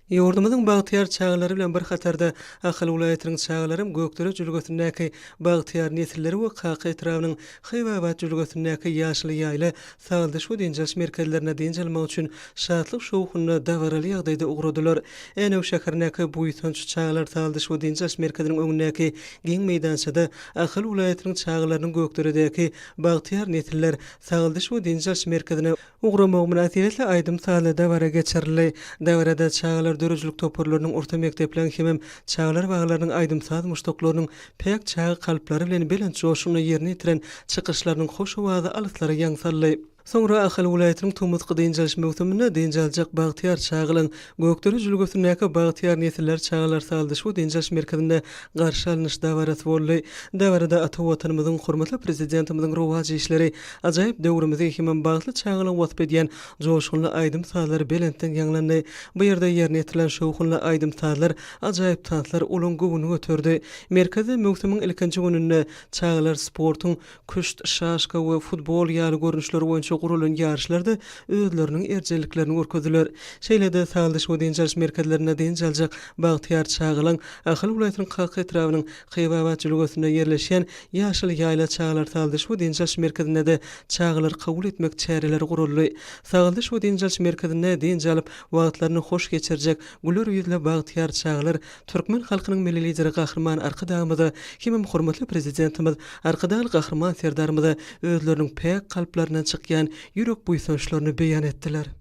Ýurdumyzyň bagtyar çagalary bilen bir hatarda Ahal welaýatynyň çagalarym gökdere jülgötündäki bagtyar nesilleri we kaka etrawynyň hybabat jülgötündäki ýaşly ýaýla sagyldyş we dinjal merkezlerine dinjalmak üçin şatlyk şowkuny dagaraly ýagdaýda ugradylar. Ene o şäherindäki bu ýetenç çagalar sagyldyş we dinjal merkeziniň öňündäki giň meýdançada Ahal welaýatynyň çagalarynyň gökderedäki bagtyar nesiller sagyldyş we dinjal merkezine ugramak münasibetli aýdym sahada dawara geçirildi. Dawarada çagalar dörejlik toparlarynyň orta mektepleriniň hemem çagalar baglarynyň aýdymsaz muştoklarynyň pek çaga kalplary bilen belenç joşuny ýerine ýetiren çykyşlarynyň hoş owazy alyslary ýaňsaldy. Soňra Ahal welaýatynyň Tumutky dinjal mewsumynda dinjaljak bagtyar çagalyň gökdere jülgösündäki bagtyar nesiller çagalar sagyldyş we dinjal merkezinde garşy alynış dawarasy boldy. Dawarada ata watanymyzyň hormatly prezidentimizin rowaji işleri ajaýyp döwrümizi hemem bagly çagalyň wasp edýän joşgunly aýdym sazlary belentden ýanglandy. Bu ýerde ýerine ýetilen şowkunly aýdym sazlar ajaýyp tanslar ulan göwüni götürdi. Merkezde mewsumyň ilkinji gününde çagalar sportyň küşt, şaşka we futbol ýaly görnüşleri boýunça gurulan ýarşlarda özleriniň erjeliklerini görkezdiler. Şeýlede sagyldyş we dinjal merkezlerine dinjaljak bagtyar çagalyň Ahal welaýatynyň kaka etrawynyň hybabat jülgösünde ýerleşýän ýaşly ýaýla çagalar sagyldyş we dinjal merkezinde de çagalar kabul etmek çäreleri guruldy. Sagyldyş we dinjal merkezine dinjalyp wagtlaryny hoş geçirjek güler ýüzli bagtyar çagalar türkmen halkynyň milli lideri gahrman arkadamyda hemem hormatly prezidentimiz arkadaly gahrman serdarymyza özleriniň pek kalplaryna çykýan ýürek buýsançlaryny beýan etdiler.